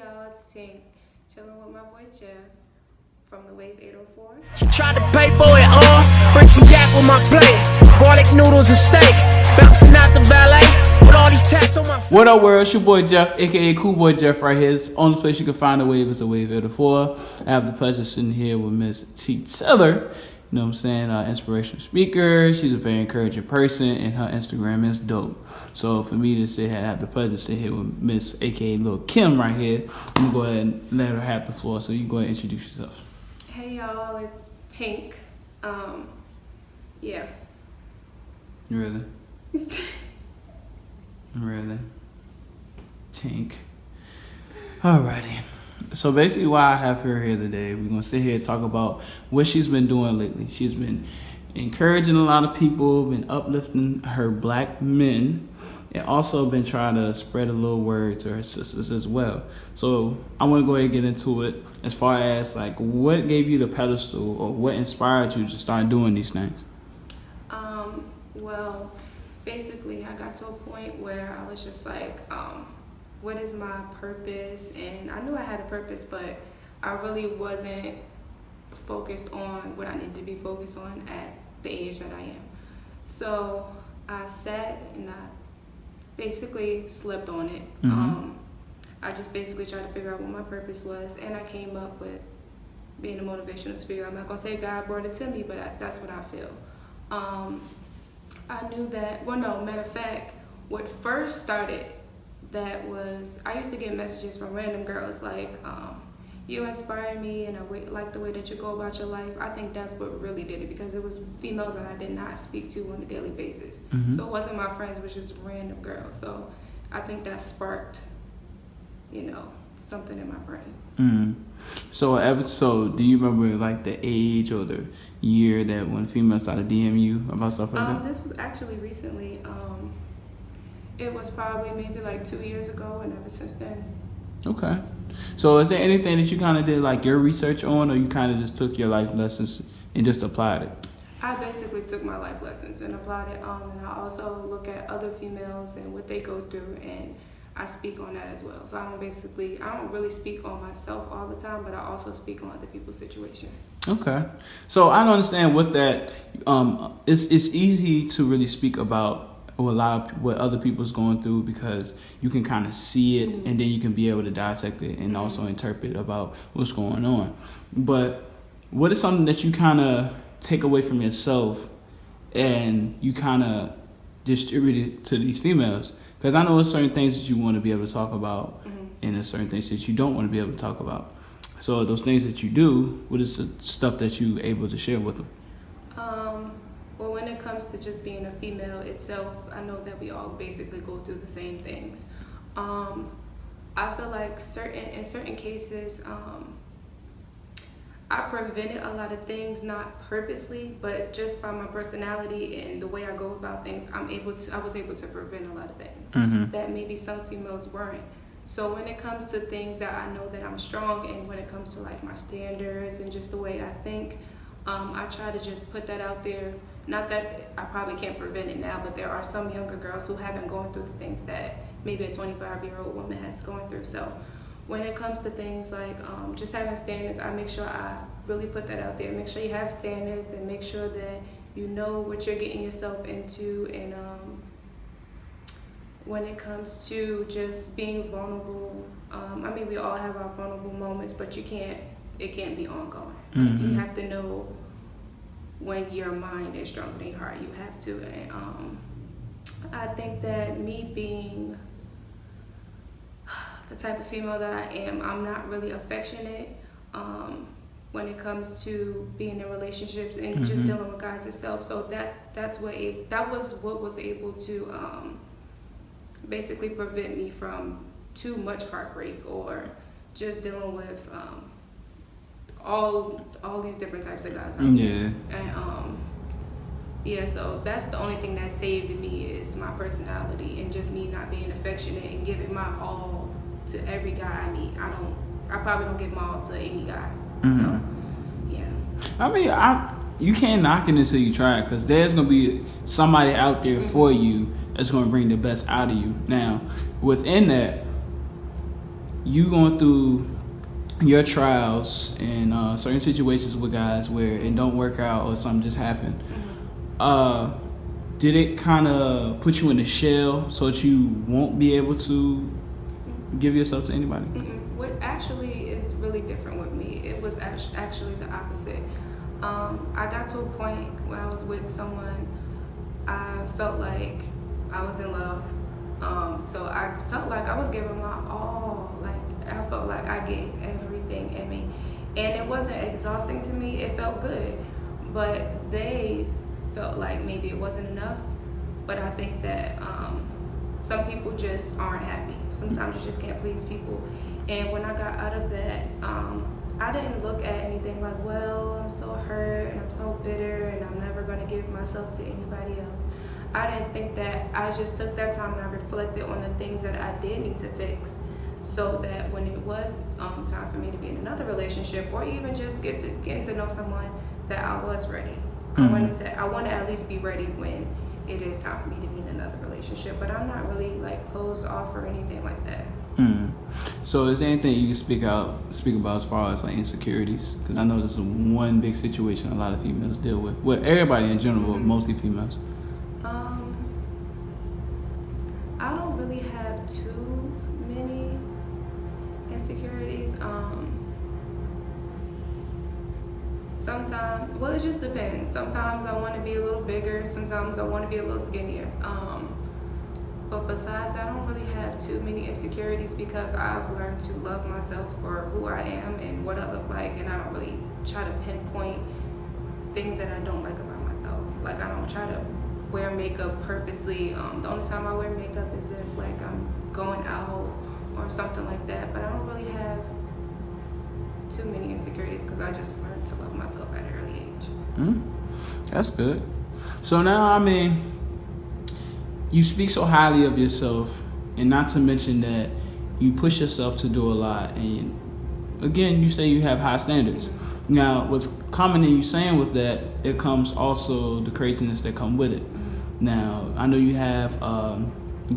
y'all, it's Tink, chilling with my boy Jeff from the Wave 804. She tried to pay for it all, bring some gap on my plate, garlic noodles and steak, bouncing out the valet, with all these tats on my face. What up, world? It's your boy Jeff, aka Cool Boy Jeff right here. It's the only place you can find a wave is the Wave 804. I have the pleasure of sitting here with Miss T.Tiller. You know what I'm saying? Inspirational speaker. She's a very encouraging person, and her Instagram is dope. So for me to sit here, I have the pleasure to sit here with Miss aka Lil Kim right here. I'm gonna go ahead and let her have the floor. So you go ahead and introduce yourself. Hey y'all, it's Tink. Yeah. Really? Really? Tink. Alrighty. So basically why I have her here today, we're going to sit here and talk about what she's been doing lately. She's been encouraging a lot of people, been uplifting her black men, and also been trying to spread a little word to her sisters as well. So I want to go ahead and get into it as far as like what gave you the pedestal or what inspired you to start doing these things? Well, basically I got to a point where I was just like, what is my purpose? And I knew I had a purpose, but I really wasn't focused on what I needed to be focused on at the age that I am. So I sat and I basically slept on it. I just basically tried to figure out what my purpose was, and I came up with being a motivational speaker. I'm not gonna say God brought it to me, but that's what I feel. I knew that, well no, matter of fact, what first started that was, I used to get messages from random girls like, you inspire me and I like the way that you go about your life. I think that's what really did it, because it was females that I did not speak to on a daily basis. So it wasn't my friends, it was just random girls. So I think that sparked, something in my brain. So do you remember like the age or the year that when females started DMing you about stuff like that? This was actually recently. It was probably maybe like 2 years ago, and ever since then. Okay. So is there anything that you kind of did like your research on, or you kind of just took your life lessons and just applied it? I basically took my life lessons and applied it, and I also look at other females and what they go through, and I speak on that as well. So I don't really speak on myself all the time, but I also speak on other people's situation. Okay. So I don't understand what that, it's easy to really speak about what other people's going through, because you can kind of see it and then you can be able to dissect it and also interpret about what's going on. But what is something that you kind of take away from yourself and you kind of distribute it to these females? Because I know there's certain things that you want to be able to talk about and there's certain things that you don't want to be able to talk about. So those things that you do, what is the stuff that you able to share with them? Well, when it comes to just being a female itself, I know that we all basically go through the same things. I feel like in certain cases, I prevented a lot of things, not purposely, but just by my personality and the way I go about things, I was able to prevent a lot of things that maybe some females weren't. So when it comes to things that I know that I'm strong in, when it comes to like my standards and just the way I think, I try to just put that out there. Not that I probably can't prevent it now, but there are some younger girls who haven't gone through the things that maybe a 25-year-old woman has gone through. So when it comes to things like just having standards, I make sure I really put that out there. Make sure you have standards and make sure that you know what you're getting yourself into. And when it comes to just being vulnerable, we all have our vulnerable moments, but it can't be ongoing. You have to know when your mind is stronger than your heart. You have to. And I think that me being the type of female that I am, I'm not really affectionate when it comes to being in relationships and just dealing with guys itself. So that was what was able to basically prevent me from too much heartbreak or just dealing with all these different types of guys. And so that's the only thing that saved me is my personality and just me not being affectionate and giving my all to every guy I meet. I probably don't give my all to any guy. So yeah. You can't knock it until you try it, because there's gonna be somebody out there for you that's gonna bring the best out of you. Now, within that, you going through your trials and certain situations with guys where it don't work out or something just happened, did it kind of put you in a shell so that you won't be able to give yourself to anybody? What actually is really different with me, it was actually the opposite. I got to a point where I was with someone, I felt like I was in love. So I felt like I was giving my all. Like, I felt like I gave everything in me. And it wasn't exhausting to me, it felt good. But they felt like maybe it wasn't enough. But I think that some people just aren't happy. Sometimes you just can't please people. And when I got out of that, I didn't look at anything like, well, I'm so hurt and I'm so bitter and I'm never gonna give myself to anybody else. I didn't think that. I just took that time and I reflected on the things that I did need to fix, so that when it was time for me to be in another relationship, or even just getting to know someone, that I was ready. I wanted to at least be ready when it is time for me to be in another relationship. But I'm not really like closed off or anything like that. So is there anything you can speak about as far as like insecurities? Because I know this is one big situation a lot of females deal with. Well, everybody in general, but mostly females. I don't really have too many insecurities. Sometimes, well, it just depends. Sometimes I want to be a little bigger. Sometimes I want to be a little skinnier. But besides, I don't really have too many insecurities because I've learned to love myself for who I am and what I look like, and I don't really try to pinpoint things that I don't like about myself. Like, I don't try to wear makeup purposely. The only time I wear makeup is if like I'm going out or something like that. But I don't really have too many insecurities because I just learned to love myself at an early age. That's good. So now, I mean, you speak so highly of yourself, and not to mention that you push yourself to do a lot. And again, you say you have high standards. Now, with commenting you saying with that, it comes also the craziness that come with it. Now, I know you have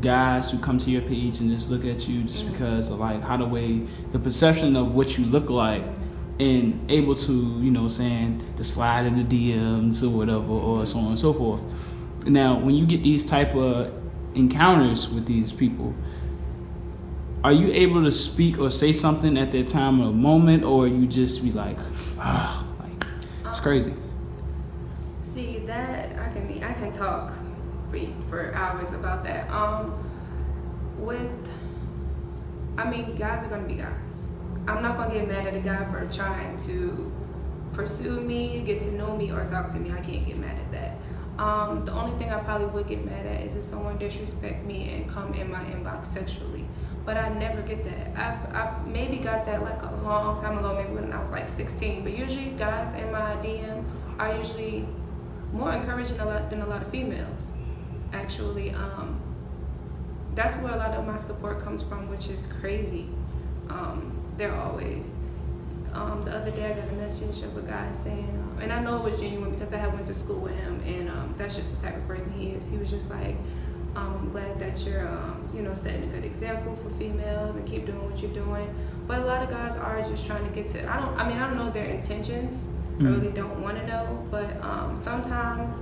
guys who come to your page and just look at you just because of like how the perception of what you look like, and able to, you know, saying to slide in the DMs or whatever, or so on and so forth. Now, when you get these type of encounters with these people, are you able to speak or say something at that time or moment, or you just be like, like it's crazy? See, that I can talk for hours about that. Guys are gonna be guys. I'm not gonna get mad at a guy for trying to pursue me, get to know me, or talk to me. I can't get mad at that. The only thing I probably would get mad at is if someone disrespect me and come in my inbox sexually. But I never get that. I maybe got that like a long time ago, maybe when I was like 16. But usually guys in my DM are usually more encouraging than a lot of females. Actually, that's where a lot of my support comes from, which is crazy. They're always. The other day I got a message of a guy saying, and I know it was genuine because I had went to school with him, and that's just the type of person he is. He was just like, I'm glad that you're, setting a good example for females and keep doing what you're doing. But a lot of guys are just trying to get to, I don't know their intentions. I really don't want to know, but sometimes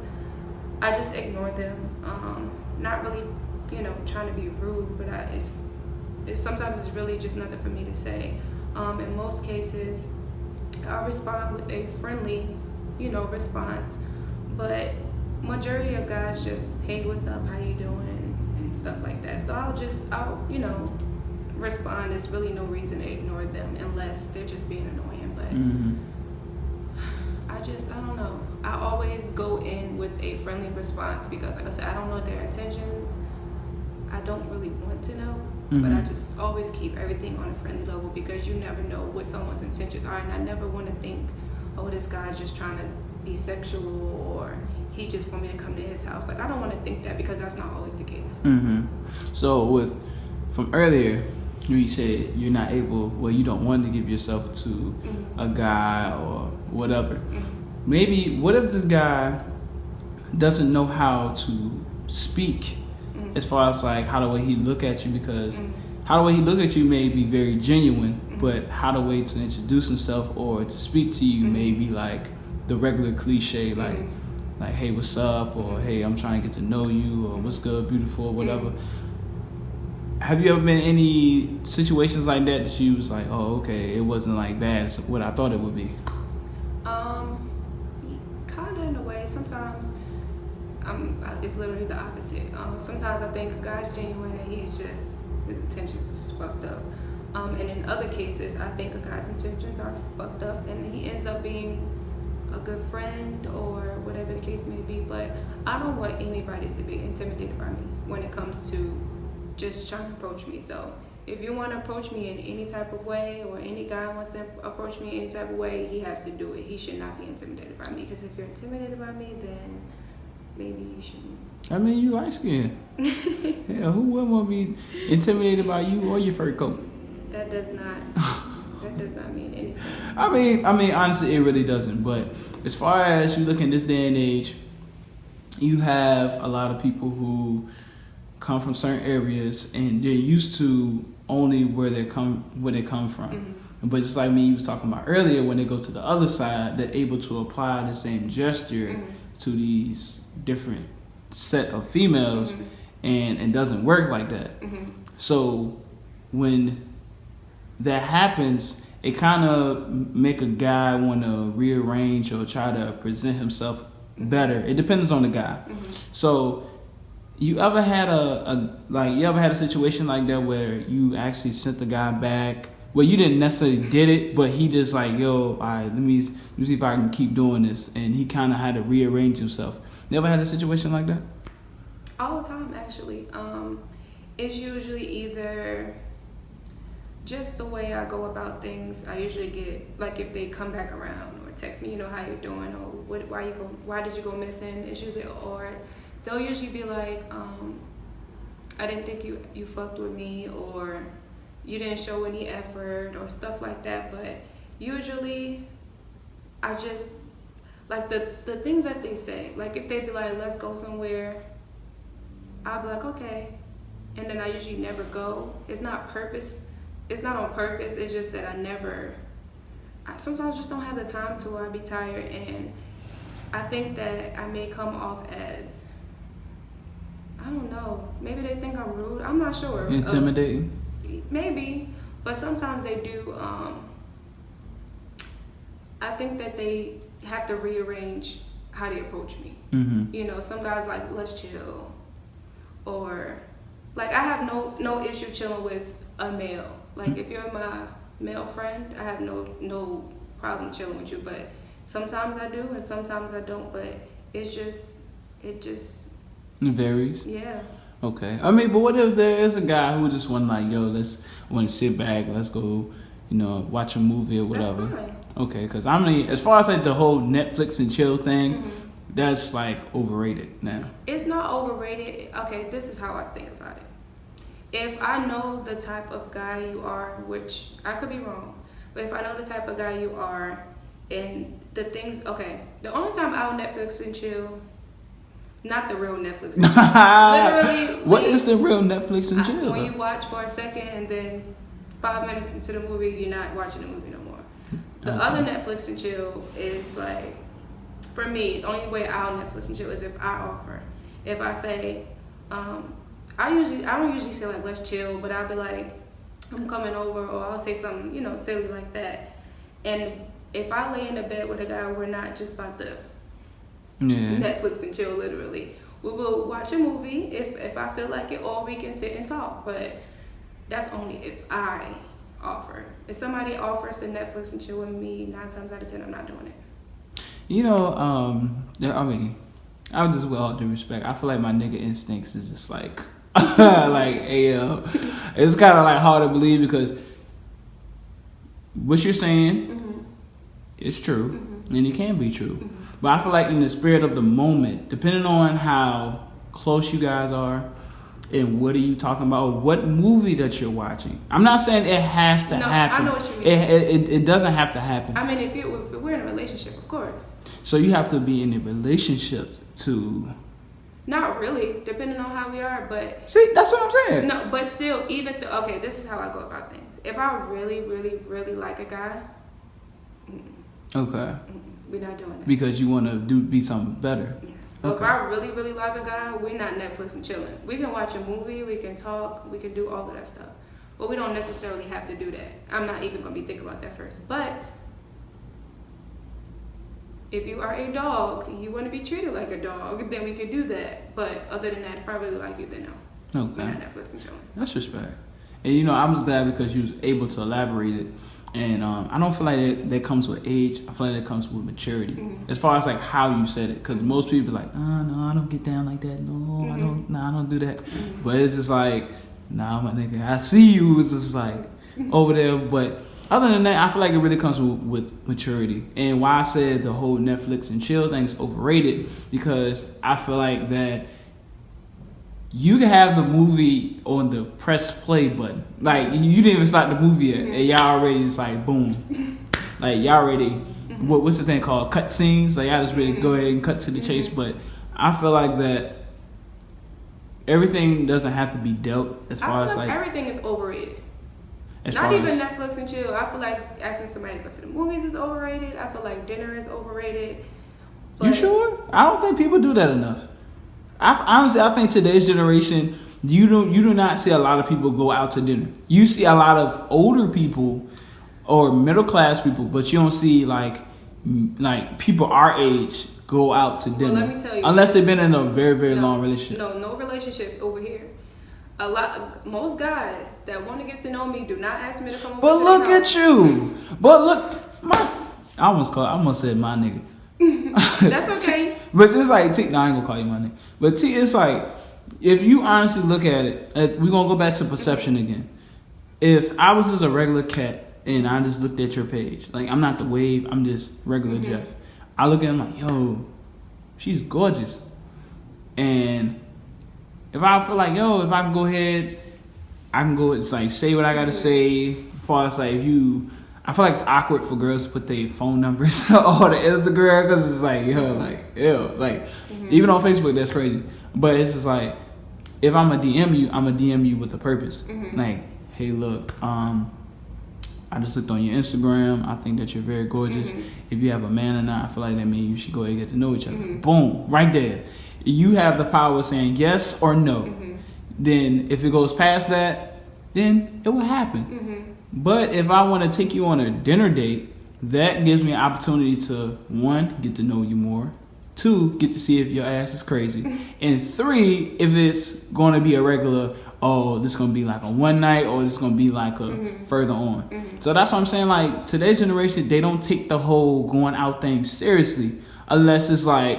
I just ignore them. Not really, trying to be rude, but sometimes it's really just nothing for me to say. In most cases, I'll respond with a friendly, response. But majority of guys just, hey, what's up? How you doing? And stuff like that. So I'll respond. There's really no reason to ignore them unless they're just being annoying. But I don't know. I always go in with a friendly response because, like I said, I don't know their intentions. I don't really want to know. But I just always keep everything on a friendly level because you never know what someone's intentions are, and I never want to think, oh, this guy's just trying to be sexual or he just want me to come to his house. Like, I don't want to think that because that's not always the case. So from earlier, you said you're not able, you don't want to give yourself to a guy or whatever. Maybe, what if this guy doesn't know how to speak as far as like how the way he look at you, because how the way he look at you may be very genuine, but how the way to introduce himself or to speak to you may be like the regular cliche, like hey, what's up, or hey, I'm trying to get to know you, or what's good, beautiful, or whatever. Have you ever been in any situations like that you was like, oh, okay, it wasn't like bad as what I thought it would be? Kind of in a way. Sometimes it's literally the opposite. Sometimes I think a guy's genuine and his intentions is just fucked up. And in other cases, I think a guy's intentions are fucked up and he ends up being a good friend or whatever the case may be. But I don't want anybody to be intimidated by me when it comes to just trying to approach me. So if you want to approach me in any type of way, or any guy wants to approach me in any type of way, he has to do it. He should not be intimidated by me, because if you're intimidated by me, then maybe you shouldn't. I mean, you light skinned. Yeah, who wouldn't want to be intimidated by you or your fur coat? That does not mean anything. I mean, honestly, it really doesn't. But as far as you look in this day and age, you have a lot of people who come from certain areas and they're used to only where they come from. But just like me, you was talking about earlier, when they go to the other side, they're able to apply the same gesture to these different set of females, and it doesn't work like that. So when that happens, it kind of make a guy want to rearrange or try to present himself better. It depends on the guy. So you ever had a situation like that where you actually sent the guy back? Well, you didn't necessarily did it, but he just like, yo, all right, let me see if I can keep doing this, and he kind of had to rearrange himself. You ever had a situation like that? All the time, actually. It's usually either just the way I go about things. I usually get, like, if they come back around or text me, how you doing, or why did you go missing? It's usually, or they'll usually be like, I didn't think you fucked with me, or you didn't show any effort, or stuff like that. But usually I just, like, the things that they say, like if they be like, let's go somewhere, I'll be like, okay. And then I usually never go. It's not on purpose. It's just that I sometimes just don't have the time to, or I be tired. And I think that I may come off as, I don't know, maybe they think I'm rude. I'm not sure. Intimidating? Maybe. But sometimes they do. I think that they have to rearrange how they approach me. Some guys like, let's chill. Or, like, I have no issue chilling with a male. Like, if you're my male friend, I have no problem chilling with you. But sometimes I do and sometimes I don't. But it just it varies. Yeah. Okay. I mean, but what if there is a guy who just want like, yo, let's want to sit back, let's go, watch a movie or whatever. That's fine. Okay, because I mean, as far as like the whole Netflix and chill thing, that's like overrated now. It's not overrated. Okay, this is how I think about it. If I know the type of guy you are, which I could be wrong, but if I know the type of guy you are and the things, okay, the only time I'll Netflix and chill, not the real Netflix and chill. Literally. What is the real Netflix and chill? When you watch for a second and then 5 minutes into the movie, you're not watching the movie no more. The other Netflix and chill is like, for me, the only way I'll Netflix and chill is if I offer. If I say, I don't usually say like, let's chill, but I'll be like, I'm coming over, or I'll say something, silly like that. And if I lay in the bed with a guy, we're not just about to Netflix and chill, literally. We will watch a movie if I feel like it, or we can sit and talk. But that's only if I offer. If somebody offers to Netflix and chill with me, 9 times out of 10, I'm not doing it. I mean, I would just, with all due respect, I feel like my nigga instincts is just like, like, it's kind of like hard to believe, because what you're saying is true, and it can be true. But I feel like in the spirit of the moment, depending on how close you guys are, and what are you talking about, what movie that you're watching. I'm not saying it has to happen. I know what you mean. It doesn't have to happen. I mean, if we're in a relationship, of course. So you have to be in a relationship to Not really, depending on how we are, but See, that's what I'm saying. no, but still, even still, okay, this is how I go about things. If I really, really, really like a guy, Okay. we're not doing that. Because you want to be something better. Yeah. So Okay. if I really, really like a guy, we're not Netflix and chilling. We can watch a movie, we can talk, we can do all of that stuff. But we don't necessarily have to do that. I'm not even going to be thinking about that first. But if you are a dog, you want to be treated like a dog, then we can do that. But other than that, if I really like you, then no. Okay. We're not Netflix and chilling. That's respect. And I'm just glad because you was able to elaborate it. And I don't feel like that comes with age. I feel like that comes with maturity. Mm-hmm. As far as like how you said it. Because most people are like, oh, no, I don't get down like that. No, I don't do that. Mm-hmm. But it's just like, nah, my nigga, I see you. It's just like over there. But other than that, I feel like it really comes with maturity. And why I said the whole Netflix and chill thing is overrated, because I feel like that you can have the movie on the press play button. Like, you didn't even start the movie yet, and y'all already just like, boom. Like, y'all already, what's the thing called? Cut scenes. Like, y'all just ready to go ahead and cut to the chase. But I feel like that everything doesn't have to be dealt as far I as feel like like. everything is overrated. As Not far even as, Netflix and chill. I feel like asking somebody to go to the movies is overrated. I feel like dinner is overrated. you sure? I don't think people do that enough. Honestly, I think today's generation, you do not see a lot of people go out to dinner. You see a lot of older people or middle class people, but you don't see like people our age go out to dinner. Let me tell you, unless they've been in a very, very long relationship. No relationship over here. Most guys that want to get to know me do not ask me to come over. But to look their at house. you. But look, I almost said my nigga. That's okay. But it's like, no, I ain't gonna call you my name. But it's like, if you honestly look at it, we're gonna go back to perception again. If I was just a regular cat and I just looked at your page, like, I'm not the wave, I'm just regular Jeff. I look at him like, yo, she's gorgeous. And if I feel like, if I can go ahead, I can go, it's like, say what I gotta say. As far as like, I feel like it's awkward for girls to put their phone numbers or the Instagram, because it's like, even on Facebook, that's crazy. But it's just like, if I'm a DM you, I'm a DM you with a purpose. Like, hey, look, I just looked on your Instagram. I think that you're very gorgeous. If you have a man or not, I feel like that means you should go ahead and get to know each other. Boom, right there. You have the power of saying yes or no. Then if it goes past that, then it will happen. But if I want to take you on a dinner date, that gives me an opportunity to, 1, get to know you more. 2, get to see if your ass is crazy. And 3, if it's going to be a regular, this is going to be like a one night, or this is going to be like a further on. So that's what I'm saying. Like, today's generation, they don't take the whole going out thing seriously, unless it's like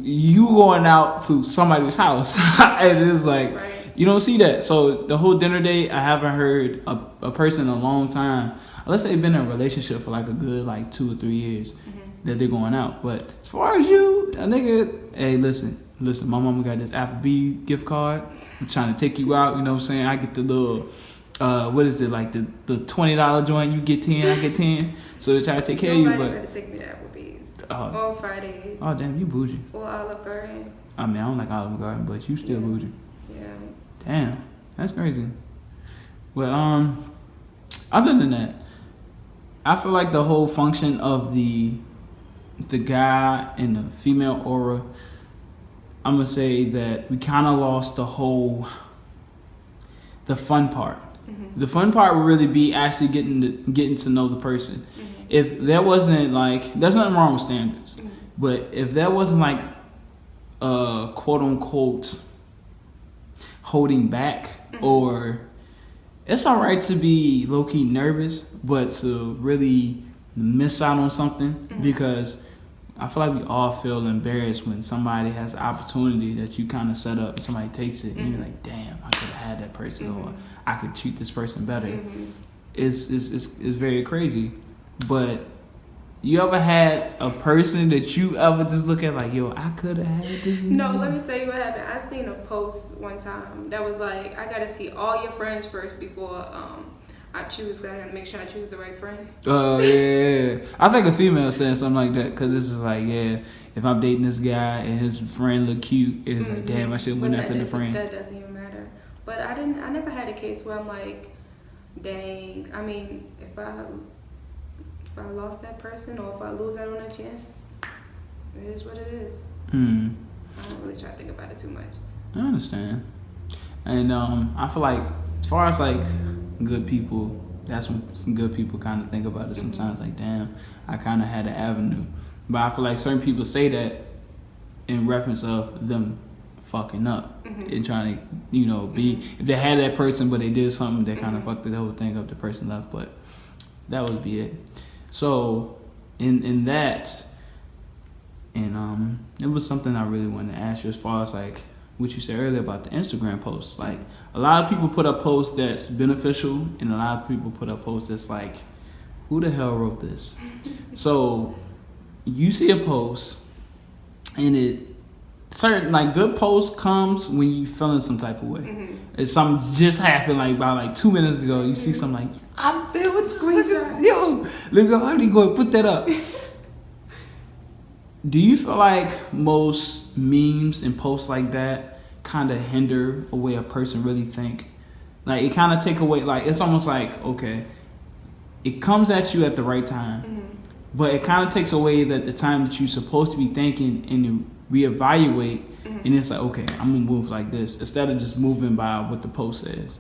you going out to somebody's house. And it's like, Right. You don't see that. So the whole dinner date, I haven't heard a person in a long time, unless they've been in a relationship for like a good 2 or 3 years, that they're going out. But as far as you, a nigga, hey, listen, my mama got this Applebee's gift card. I'm trying to take you out, you know what I'm saying? I get the little, what is it, like the $20 joint, you get 10, I get 10. So they try to take care of you. Nobody But better take me to Applebee's. Oh. Or Fridays. Oh, damn, you bougie. Or Olive Garden. I mean, I don't like Olive Garden, but you still bougie. Yeah. Damn, that's crazy. Well, other than that, I feel like the whole function of the guy and the female aura, I'm gonna say that we kind of lost the fun part. The fun part would really be actually getting to know the person. If there wasn't there's nothing wrong with standards, but if there wasn't quote unquote holding back, or it's all right to be low-key nervous, but to really miss out on something, because I feel like we all feel embarrassed when somebody has an opportunity that you kind of set up and somebody takes it and you're like, damn, I could have had that person, or I could treat this person better. It's very crazy. But you ever had a person that you ever just look at like, yo, I could have had this? No, let me tell you what happened. I seen a post one time that was like, I gotta see all your friends first before I gotta make sure I choose the right friend. Oh yeah, I think a female saying something like that because this is like, yeah, if I'm dating this guy and his friend look cute, it's like, damn, I should win after the friend. That doesn't even matter. But I never had a case where I'm like, dang. I mean, if I lost that person or if I lose out on a chance, it is what it is. I don't really try to think about it too much. I understand. And I feel like as far as like good people, that's when some good people kind of think about it sometimes. Like, damn, I kind of had an avenue. But I feel like certain people say that in reference of them fucking up and trying to, you know, be, if they had that person but they did something that kind of fucked the whole thing up, the person left. But that would be it. So in that, and it was something I really wanted to ask you as far as like what you said earlier about the Instagram posts. Like, a lot of people put up posts that's beneficial, and a lot of people put up posts that's like, who the hell wrote this? So you see a post, and it certain like good post comes when you feeling some type of way. It's something just happened like about like 2 minutes ago. You see something like, I feel what's screenshot. Yo, look, how do you go and put that up? Do you feel like most memes and posts like that kind of hinder a way a person really think? Like, it kind of take away, like, it's almost like, okay, it comes at you at the right time, but it kind of takes away that the time that you're supposed to be thinking and you reevaluate, and it's like, okay, I'm gonna move like this instead of just moving by what the post says.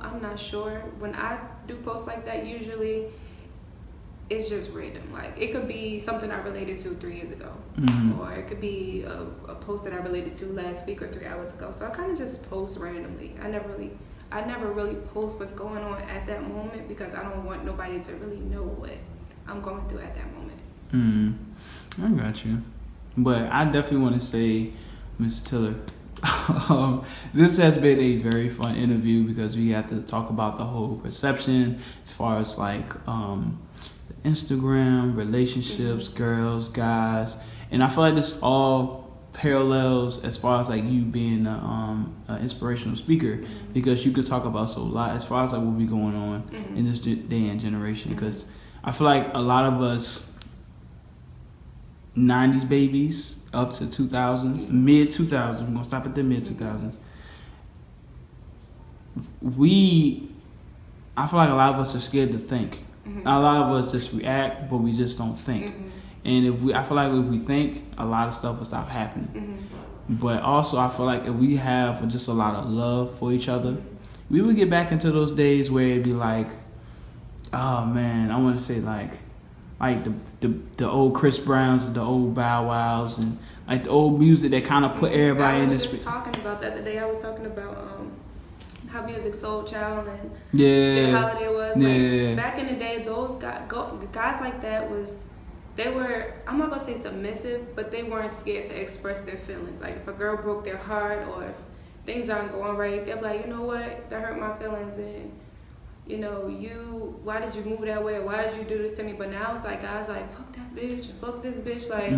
I'm not sure. When I do posts like that, usually it's just random. Like, it could be something I related to 3 years ago, or it could be a post that I related to last week or 3 hours ago. So I kind of just post randomly. I never really post what's going on at that moment because I don't want nobody to really know what I'm going through at that moment. I got you. But I definitely want to say, Ms. Tiller, this has been a very fun interview because we had to talk about the whole perception as far as like Instagram, relationships, girls, guys, and I feel like this all parallels as far as like you being an inspirational speaker because you could talk about so a lot as far as like what be going on in this day and generation, because I feel like a lot of us 90s babies up to 2000s, mid 2000s, we're gonna stop at the mid 2000s, I feel like a lot of us are scared to think. A lot of us just react, but we just don't think. And I feel like if we think, a lot of stuff will stop happening. But also, I feel like if we have just a lot of love for each other, we would get back into those days where it'd be like, oh man, I want to say like the old Chris Browns, the old Bow Wows, and like the old music that kind of put everybody in this. I was just talking about that the other day. I was talking about how music Soul Child and Yeah. Jay Holiday was. Yeah. Like, back in the day, those guys like that they were, I'm not gonna say submissive, but they weren't scared to express their feelings. Like, if a girl broke their heart or if things aren't going right, they'll be like, you know what, that hurt my feelings, and you know, why did you move that way, or why did you do this to me? But now it's like guys like, fuck that bitch, and fuck this bitch. Like,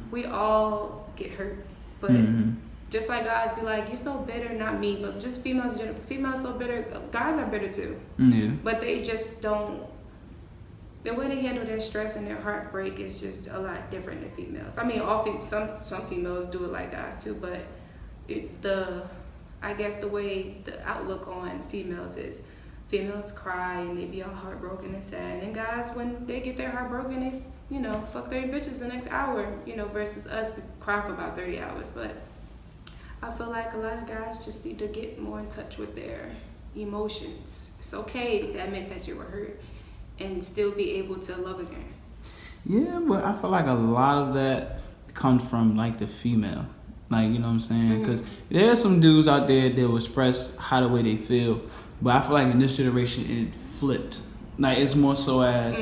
we all get hurt, but just like guys be like, you're so bitter, not me, but just females so bitter. Guys are bitter too. Yeah. But they just don't. The way they handle their stress and their heartbreak is just a lot different than females. I mean, some females do it like guys too, but I guess the way the outlook on females is, females cry and they be all heartbroken and sad, and guys, when they get their heart broken, they, you know, fuck 30 bitches the next hour, you know, versus us, we cry for about 30 hours. But I feel like a lot of guys just need to get more in touch with their emotions. It's okay to admit that you were hurt and still be able to love again. Yeah, but I feel like a lot of that comes from like the female. Like, you know what I'm saying? Because there's some dudes out there that will express how the way they feel, but I feel like in this generation it flipped. Like, it's more so as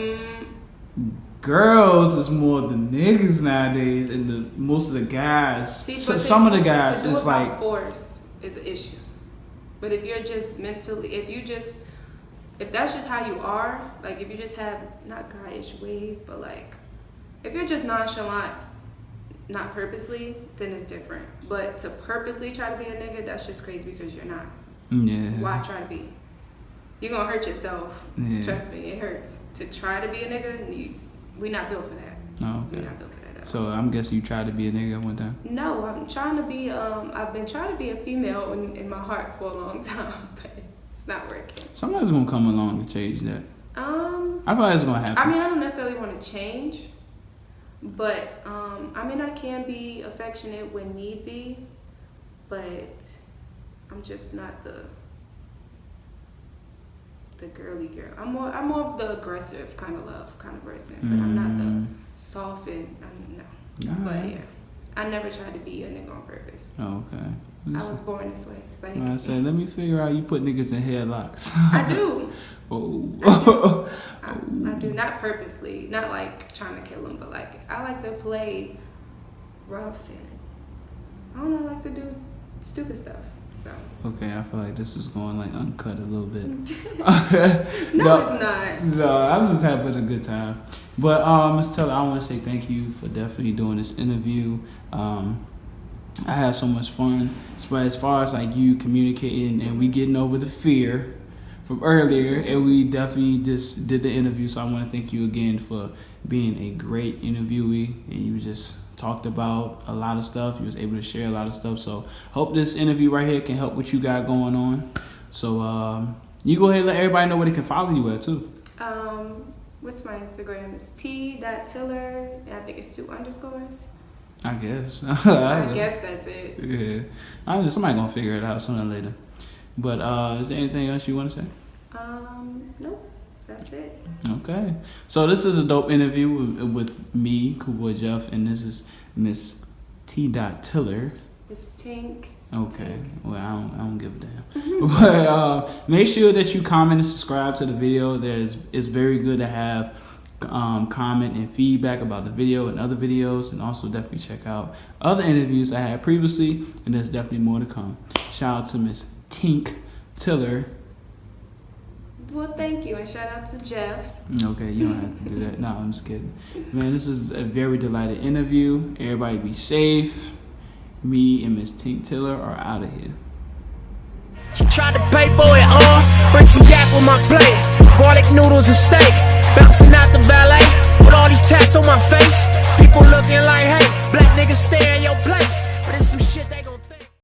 girls is more than niggas nowadays, and most of the guys. See, some of the guys, to do it's like force is an issue. But if you're just mentally, if that's just how you are, like if you just have not guyish ways, but like if you're just nonchalant, not purposely, then it's different. But to purposely try to be a nigga, that's just crazy because you're not. Yeah. Why try to be? you're gonna hurt yourself. Yeah. Trust me, it hurts to try to be a nigga. We not built for that. Oh, okay. We not built for that at all. So I'm guessing you tried to be a nigga at one time. No, I'm trying to be. I've been trying to be a female in my heart for a long time, but it's not working. Somebody's gonna come along to change that. I feel like it's gonna happen. I mean, I don't necessarily want to change, but I mean, I can be affectionate when need be, but I'm just not the girly girl. I'm more of the aggressive kind of love kind of person, but I'm not the soft and no. But yeah, I never tried to be a nigga on purpose. Oh, okay. I was born this way. It's like, I said, let me figure out you put niggas in headlocks. I do. Oh. I do, not purposely, not like trying to kill them, but like I like to play rough and I don't know, I like to do stupid stuff. So Okay, I feel like this is going like uncut a little bit. no, it's not. No, I'm just having a good time. But Ms. Tiller, I want to say thank you for definitely doing this interview. I had so much fun. But as far as like you communicating and we getting over the fear from earlier, and we definitely just did the interview. So I want to thank you again for being a great interviewee, and you just talked about a lot of stuff. You was able to share a lot of stuff. So hope this interview right here can help what you got going on. So you go ahead and let everybody know where they can follow you at too. What's my Instagram? It's T.Tiller, and I think it's 2 underscores. I guess. I guess that's it. Yeah. Somebody gonna figure it out sooner or later. But is there anything else you want to say? Nope. That's it. Okay. So this is a dope interview with me, Cool Boy Jeff, and this is Miss T.Tiller. It's Tink. Okay. Well, I don't give a damn. But make sure that you comment and subscribe to the video. It's very good to have comment and feedback about the video and other videos, and also definitely check out other interviews I had previously, and there's definitely more to come. Shout out to Miss T.Tiller. Well, thank you, and shout out to Jeff. Okay, you don't have to do that. No, I'm just kidding. Man, this is a very delighted interview. Everybody be safe. Me and Miss T.Tiller are out of here. She tried to pay for it all. Bring some yak with my plate. Garlic noodles and steak. Bouncing out the valet. With all these tats on my face. People looking like, hey, black niggas stay in your place.